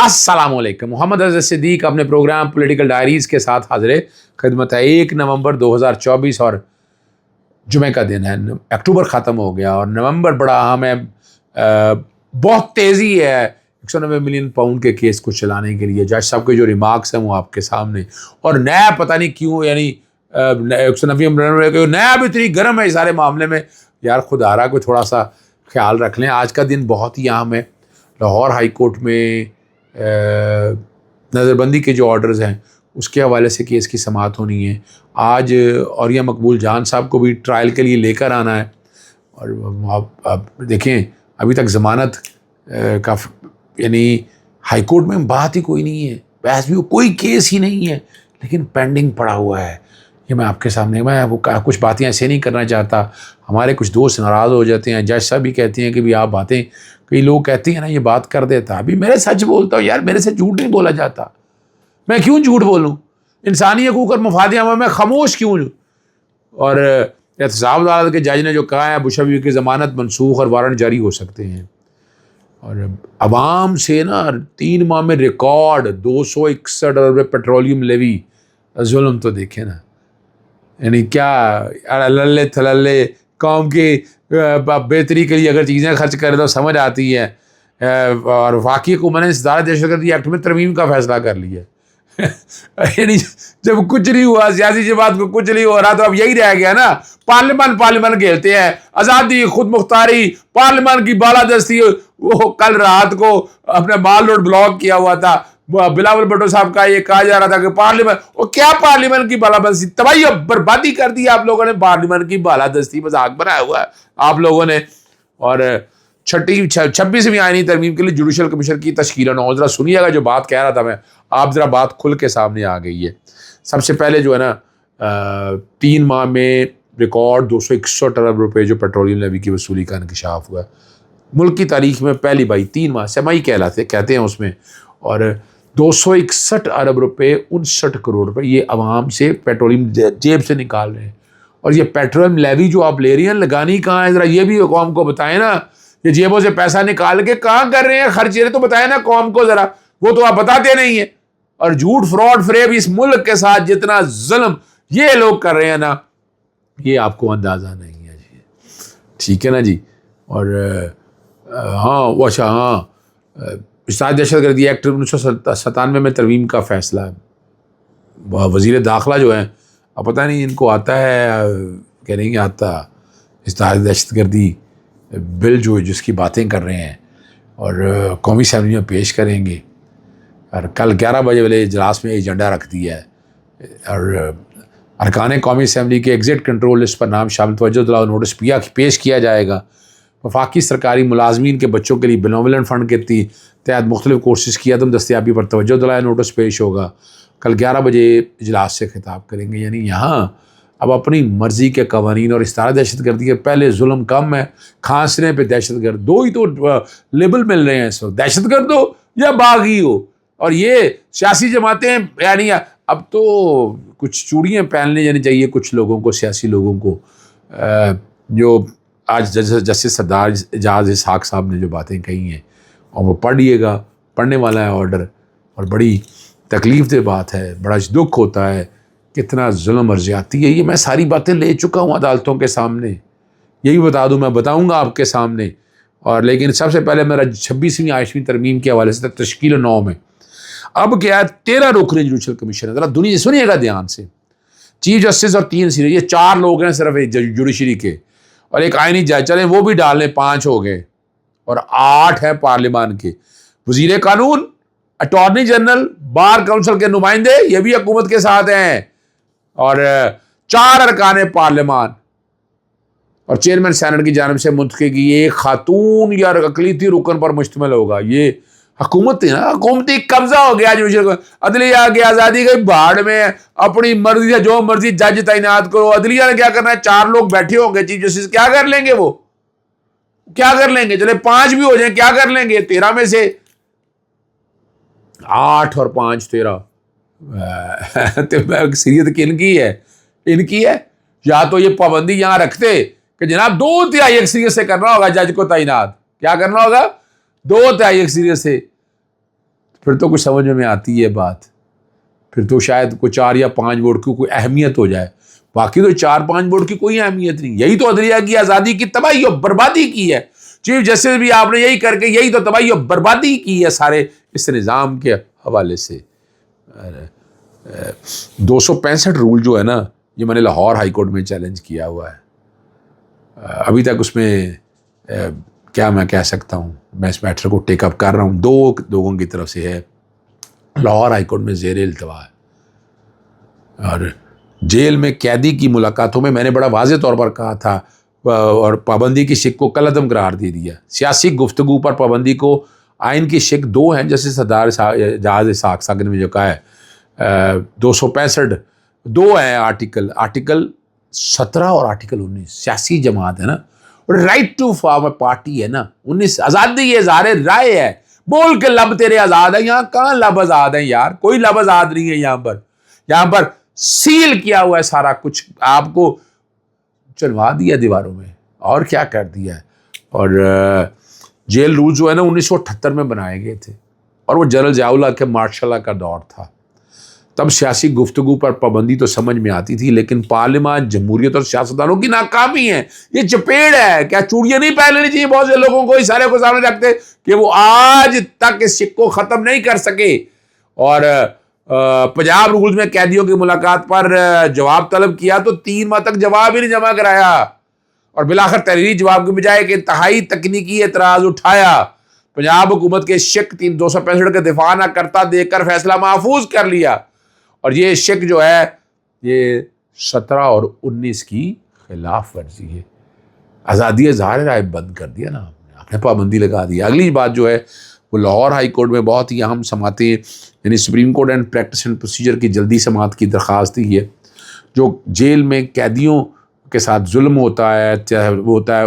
अस्सलाम वालेकुम। मोहम्मद अज़हर सिद्दीक अपने प्रोग्राम पॉलिटिकल डायरीज़ के साथ हाज़िर खिदमत है। 1 नवंबर 2024 और जुमे का दिन है। अक्टूबर ख़त्म हो गया और नवंबर बड़ा अहम है। बहुत तेज़ी है 190 मिलियन पाउंड के केस को चलाने के लिए। जज साहब के जो रिमार्क्स हैं वो आपके सामने, और नया पता नहीं क्यों, यानी 190 मिलियन नया भी इतनी गर्म है इस सारे मामले में। यार खुदारा को थोड़ा सा ख्याल रख लें। आज का दिन बहुत ही अहम है। लाहौर हाई कोर्ट में नज़रबंदी के जो ऑर्डर्स हैं उसके हवाले से केस की समाअत होनी है। आज औरिया मकबूल जान साहब को भी ट्रायल के लिए लेकर आना है। और आप देखें, अभी तक ज़मानत का यानी हाई कोर्ट में बात ही कोई नहीं है, बहस भी कोई केस ही नहीं है, लेकिन पेंडिंग पड़ा हुआ है। ये मैं आपके सामने, मैं वो कुछ बातें ऐसे नहीं करना चाहता। हमारे कुछ दोस्त नाराज़ हो जाते हैं। जज साहब भी कहते हैं कि भी आप बातें, कई लोग कहते हैं ना ये बात कर देता। अभी मेरे सच बोलता हूँ यार, मेरे से झूठ नहीं बोला जाता। मैं क्यों झूठ बोलूँ? इंसानी हकूक़ और मफादियाँ मैं खामोश क्यों हूँ? और एहतसाब अदालत के जज ने जो कहा है बुशरा की ज़मानत मनसूख और वारंट जारी हो सकते हैं। और अवाम से ना 3 माह में रिकॉर्ड 261 अरब पेट्रोलियम लेवी। जुल्म तो देखे ना, यानी क्या अल्ले थल्ले कौम की बेहतरी के लिए अगर चीज़ें खर्च करें तो समझ आती है। और वाकई को मैंने सदारत दहशतगर्दी एक्ट में तरमीम का फैसला कर लिया। यानी जब कुछ नहीं हुआ, सियासी जमात को कुछ नहीं हो रहा, तो अब यही रह गया ना, पार्लियामेंट खेलते हैं, आज़ादी, खुद मुख्तारी, पार्लियामेंट की बालादस्ती। वो कल रात को अपने माल रोड ब्लॉक किया हुआ था। बिलावल भुट्टो साहब का ये कहा जा रहा था कि पार्लियामेंट, वो क्या पार्लियामेंट की बालादस्ती, तबाही बर्बादी कर दी आप लोगों ने। पार्लियामेंट की बालादस्ती मजाक बनाया हुआ है आप लोगों ने। और 26वीं आईनी तरमीम के लिए जुडिशल कमीशन की तश्कील नौ। जरा सुनिएगा जो बात कह रहा था मैं, आप जरा बात खुल के सामने आ गई है। सबसे पहले जो है ना 3 माह में रिकॉर्ड 261 अरब रुपए जो पेट्रोलियम लेवी की वसूली का इंकशाफ हुआ। मुल्क की तारीख में पहली बार 3 माह सेमाई कहते हैं उसमें। और 261 अरब रुपए 59 करोड़ रुपए ये अवाम से पेट्रोलियम जेब से निकाल रहे हैं। और ये पेट्रोलियम लेवी जो आप ले रही हैं, लगानी कहाँ है? ज़रा ये भी कौम को बताएं ना। ये जेबों से पैसा निकाल के कहाँ कर रहे हैं खर्च? ये तो बताएं ना कौम को ज़रा, वो तो आप बताते नहीं है। और झूठ, फ्रॉड, फ्रेब इस मुल्क के साथ जितना जुल्म ये लोग कर रहे हैं ना, ये आपको अंदाज़ा नहीं है जी। ठीक है ना जी। और हाँ वो अच्छा, हाँ दहशतगर्दी एक्ट 1997 में तरमीम का फैसला है। वज़ीर दाखिला जो है, अब पता नहीं इनको आता है कि नहीं आता इस दहशतगर्दी बिल जो जिसकी बातें कर रहे हैं, और कौमी असेंबली में पेश करेंगे। और कल 11 बजे वाले इजलास में एजेंडा रख दिया है। और अरकान कौमी असेंबली के एग्जिट कंट्रोल लिस्ट पर नाम शामिल तवज्जो दिलाओ नोटिस पेश किया जाएगा। वफाकी सरकारी मुलाजमीन के बच्चों के लिए बेनोमिनेंट फ़ंड के तहत मुख्तलिफ कोर्सेज़ की अदम दस्तियाबी पर तवज्जो दिलाया नोटिस पेश होगा। कल 11 बजे इजलास से खिताब करेंगे। यानी यहाँ अब अपनी मर्ज़ी के कवानीन और इस्तारा दहशतगर्दी के पहले जुल्म कम है, खांसने पे दहशतगर्द, दो ही तो लेबल मिल रहे हैं इस वक्त, दहशतगर्द हो या बागी हो। और ये सियासी जमातें, यानी अब तो कुछ चूड़ियाँ पहनने जानी चाहिए कुछ लोगों को, सियासी लोगों को। जो आज जस्टिस सरदार एजाज इसहाक साहब ने जो बातें कही हैं, और वो पढ़िएगा, पढ़ने वाला है ऑर्डर। और बड़ी तकलीफ दे बात है, बड़ा दुख होता है कितना जुल्म और ज़्यादती है। ये मैं सारी बातें ले चुका हूँ अदालतों के सामने, यही बता दूँ, मैं बताऊँगा आपके सामने। और लेकिन सबसे पहले मेरा 26वीं आईनी तरमीम के हवाले से तश्कील 9 में अब क्या है, 13 रुकनी जुडिशल कमीशन है। ज़रा दुनिया सुनिएगा ध्यान से। चीफ जस्टिस और 3 सीनियर, ये 4 लोग हैं सिर्फ जुडिशरी के, और एक आईनी जज, चले वो भी डाल लें 5 हो गए, और 8 है पार्लियामान के। वजीर कानून, अटॉर्नी जनरल, बार काउंसिल के नुमाइंदे, ये भी हुकूमत के साथ हैं। और 4 अरकान पार्लियामान और चेयरमैन सेनेट की जानिब से मुंतखबी एक खातून या अक़लियती रुकन पर मुश्तमिल होगा। ये हुकूमत है ना, हुकूमती कब्जा हो गया। जो अदलिया की आज़ादी गई भाड़ में, अपनी मर्जी से जो मर्जी जज तैनात करो। अदलिया ने क्या करना है, 4 लोग बैठे होंगे चीफ जस्टिस, क्या कर लेंगे? वो क्या कर लेंगे? चले 5 भी हो जाए, क्या कर लेंगे? 13 में से 8 और 5 13। सीरियत किनकी है? इनकी है। या तो ये पाबंदी यहां रखते कि जनाब 2/3 अक्सरियत से करना होगा जज को तैनात। क्या करना होगा? 2/3 अक्सरियत से। پھر تو کچھ سمجھ میں آتی ہے بات، پھر تو شاید کوئی 4 یا 5 ووٹ کی کوئی اہمیت ہو جائے، باقی تو 4-5 ووٹ کی کوئی اہمیت نہیں. یہی تو عدلیہ کی آزادی کی تباہی اور بربادی کی ہے. چیف جسٹس بھی آپ نے یہی کر کے یہی تو تباہی اور بربادی کی ہے سارے اس نظام کے حوالے سے. 265 رول جو ہے نا، یہ میں نے لاہور ہائی کورٹ میں چیلنج کیا ہوا ہے. ابھی تک اس میں کیا میں کہہ سکتا ہوں، میں اس میٹر کو ٹیک اپ کر رہا ہوں. 2 لوگوں کی طرف سے ہے، لاہور ہائی کورٹ میں زیر التوا ہے. اور جیل میں قیدی کی ملاقاتوں میں نے بڑا واضح طور پر کہا تھا اور پابندی کی شک کو کالعدم قرار دے دیا. سیاسی گفتگو پر پابندی کو آئین کی شک 2 ہیں، جیسے سردار جہاز اسحاق ساکن نے جو کہا ہے. 265 2 ہیں آرٹیکل 17 اور آرٹیکل 19 سیاسی جماعت ہے نا، اور right to form a party ہے نا. 19 آزادی اظہار رائے ہے، بول کے لب تیرے آزاد ہے. یہاں کہاں لب آزاد ہیں یار، کوئی لب آزاد نہیں ہے یہاں پر سیل کیا ہوا ہے سارا کچھ، آپ کو چلوا دیا دیواروں میں اور کیا کر دیا ہے. اور جیل رول جو ہے نا 1978 میں بنائے گئے تھے، اور وہ جنرل ضیاء اللہ کے مارشل لا کا دور تھا. تب سیاسی گفتگو پر پابندی تو سمجھ میں آتی تھی، لیکن پارلیمان، جمہوریت اور سیاستدانوں کی ناکامی ہے. یہ چپیڑ ہے. کیا چوڑیاں نہیں پہن لینی چاہیے بہت سے لوگوں کو، اشارے کو سامنے رکھتے کہ وہ آج تک اس شک کو ختم نہیں کر سکے. اور پنجاب رولز میں قیدیوں کی ملاقات پر جواب طلب کیا تو 3 ماہ تک جواب ہی نہیں جمع کرایا، اور بالآخر تحریری جواب کے بجائے کہ انتہائی تکنیکی اعتراض اٹھایا. پنجاب حکومت کے شک 265 کا دفاع نہ کرتا دیکھ کر فیصلہ محفوظ کر لیا. اور یہ شک جو ہے یہ 17 اور 19 کی خلاف ورزی ہے. آزادی اظہار رائے بند کر دیا نا آپ نے، پابندی لگا دی. اگلی بات جو ہے وہ لاہور ہائی کورٹ میں بہت ہی اہم سماعتیں، یعنی supreme court and practice and procedure کی جلدی سماعت کی درخواست دی ہے. جو جیل میں قیدیوں کے ساتھ ظلم ہوتا ہے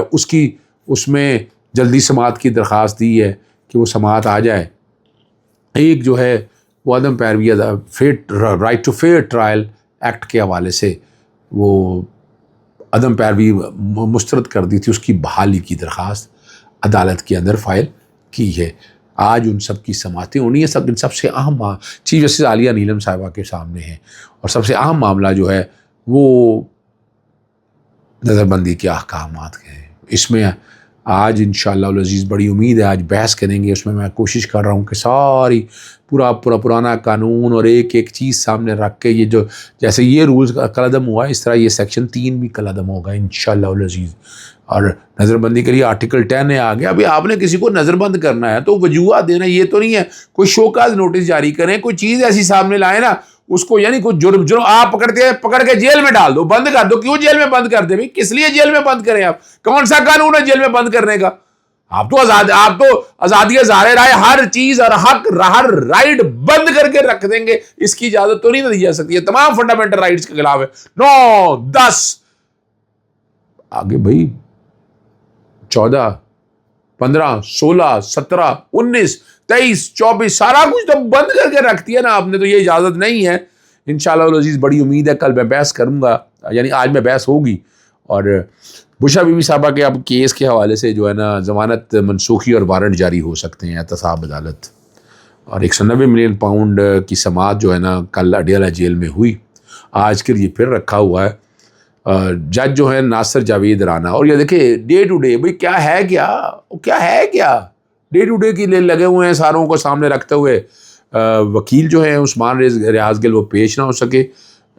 اس میں جلدی سماعت کی درخواست دی ہے کہ وہ سماعت آ جائے. ایک جو ہے وہ عدم پیروی right to fair trial act کے حوالے سے وہ عدم پیروی مسترد کر دی تھی، اس کی بحالی کی درخواست عدالت کے اندر فائل کی ہے. آج ان سب کی سماعتیں ہونی ہیں. سب سے اہم چیف جسٹس عالیہ نیلم صاحبہ کے سامنے ہے، اور سب سے اہم معاملہ جو ہے وہ نظر بندی کے احکامات کے ہیں. اس میں آج انشاءاللہ العزیز بڑی امید ہے، آج بحث کریں گے. اس میں کوشش کر رہا ہوں کہ ساری پرانا قانون اور ایک چیز سامنے رکھ کے، یہ جو جیسے یہ رولز کالعدم ہوا ہے اس طرح یہ سیکشن 3 بھی کالعدم ہوگا انشاءاللہ العزیز. اور نظر بندی کے لیے آرٹیکل 10 آ گیا. ابھی آپ نے کسی کو نظر بند کرنا ہے تو وجوہات دینا، یہ تو نہیں ہے کوئی شوکاز نوٹس جاری کریں، کوئی چیز ایسی سامنے لائیں نا اس کو، یعنی کوئی جرم آپ پکڑ کے جیل میں ڈال دو، بند کر دو. کیوں جیل میں بند کر دیں بھائی؟ کس لیے جیل میں بند کریں؟ آپ کون سا قانون ہے جیل میں بند کرنے کا؟ آپ تو آزادی اظہار رائے، ہر چیز اور حق، ہر رائٹ بند کر کے رکھ دیں گے. اس کی اجازت تو نہیں دی جا سکتی ہے، تمام فنڈامنٹل رائٹس کے خلاف ہے. 9 10 آگے بھائی 14 15 16 17 19 23 24 سارا کچھ تو بند کر کے رکھ دیا نا آپ نے. تو یہ اجازت نہیں ہے. انشاءاللہ العزیز بڑی امید ہے کل میں بحث کروں گا، یعنی آج میں بحث ہوگی. اور بشرا بی بی صاحبہ کے اب کیس کے حوالے سے جو ہے نا ضمانت منسوخی اور وارنٹ جاری ہو سکتے ہیں احتساب عدالت. اور 190 ملین پاؤنڈ کی سماعت جو ہے نا کل اڈیالہ جیل میں ہوئی. آج کے لیے پھر رکھا ہوا ہے. جج جو ہے ناصر جاوید رانا. اور یہ دیکھیں ڈے ٹو ڈے بھائی کیا ہے کیا ڈے ٹو ڈے کی لگے ہوئے ہیں ساروں کو سامنے رکھتے ہوئے. وکیل جو ہیں عثمان ریاض گل وہ پیش نہ ہو سکے،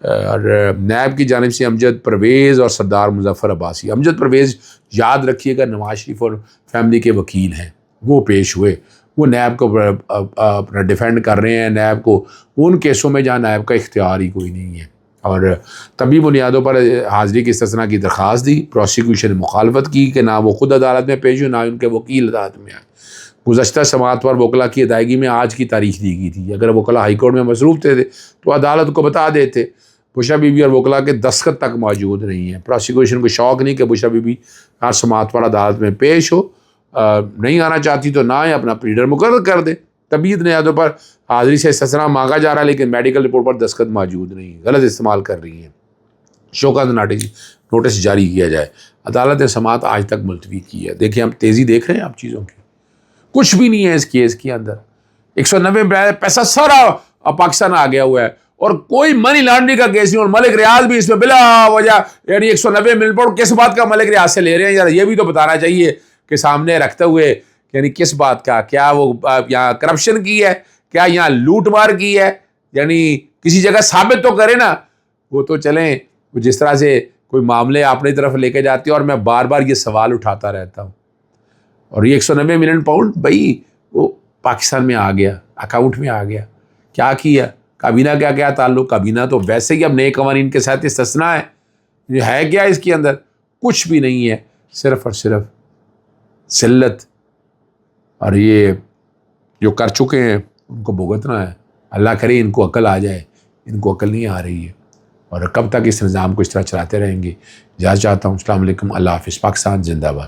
اور نیب کی جانب سے امجد پرویز اور سردار مظفر عباسی. امجد پرویز یاد رکھیے گا نواز شریف اور فیملی کے وکیل ہیں، وہ پیش ہوئے، وہ نیب کو اپنا ڈیفینڈ کر رہے ہیں نیب کو ان کیسوں میں جہاں نیب کا اختیار ہی کوئی نہیں ہے. اور طبی بنیادوں پر حاضری کی استثناء کی درخواست دی. پروسیکیوشن نے مخالفت کی کہ نہ وہ خود عدالت میں پیش ہو نہ ان کے وکیل عدالت میں آئے. گزشتہ سماعت پر وکلا کی ادائیگی میں آج کی تاریخ دی گئی تھی. اگر وکلا ہائی کورٹ میں مصروف تھے تو عدالت کو بتا دیتے. بشرا بی بی اور وکلا کے دستخط تک موجود نہیں ہیں. پروسیکیوشن کو شوق نہیں کہ بشرا بی بی ہر سماعت پر عدالت میں پیش ہو. نہیں آنا چاہتی تو نہ آئے، اپنا پلیڈر مقرر کر دے. طبی بنیادوں پر حاضری سے استثناء مانگا جا رہا ہے لیکن میڈیکل رپورٹ پر دستخط موجود نہیں، غلط استعمال کر رہی ہیں. شوکت نوٹس جاری کیا جائے. عدالت نے سماعت آج تک ملتوی کی ہے. دیکھیں ہم تیزی دیکھ رہے ہیں آپ چیزوں کی، کچھ بھی نہیں ہے اس کیس کے اندر. 190 पैसा सारा पाकिस्तान आ गया हुआ है, और कोई मनी लॉन्ड्रिंग का केस नहीं, और मलिक रियाज भी इसमें बिला वजह यानी 190 मिलियन पाउंड किस बात का मलिक रियाज से ले रहे हैं यार, ये भी तो बताना चाहिए कि सामने रखते हुए, यानी किस बात का, क्या वो यहाँ करप्शन की है, क्या यहाँ लूट मार की है, यानी किसी जगह साबित तो करे ना। वो तो चलें, वो जिस तरह से कोई मामले अपनी तरफ लेके जाते हैं, और मैं बार बार ये सवाल उठाता रहता हूँ। और ये 190 मिलियन पाउंड भाई वो पाकिस्तान में आ गया, अकाउंट में आ गया, क्या किया, काबीना का क्या ताल्लुक, काबीना तो वैसे ही अब नए कवानीन के साथ इस्तिस्ना है, ये है क्या इसके अंदर, कुछ भी नहीं है, सिर्फ और सिर्फ जिल्लत। और ये जो कर चुके हैं उनको भुगतना है। अल्लाह करे इनको अकल आ जाए, इनको अकल नहीं आ रही है, और कब तक इस निज़ाम को इस तरह चलाते रहेंगे। इजाज़त चाहता हूँ। अस्सलाम वालेकुम, अल्लाह हाफ़िज़। पाकिस्तान जिंदाबाद।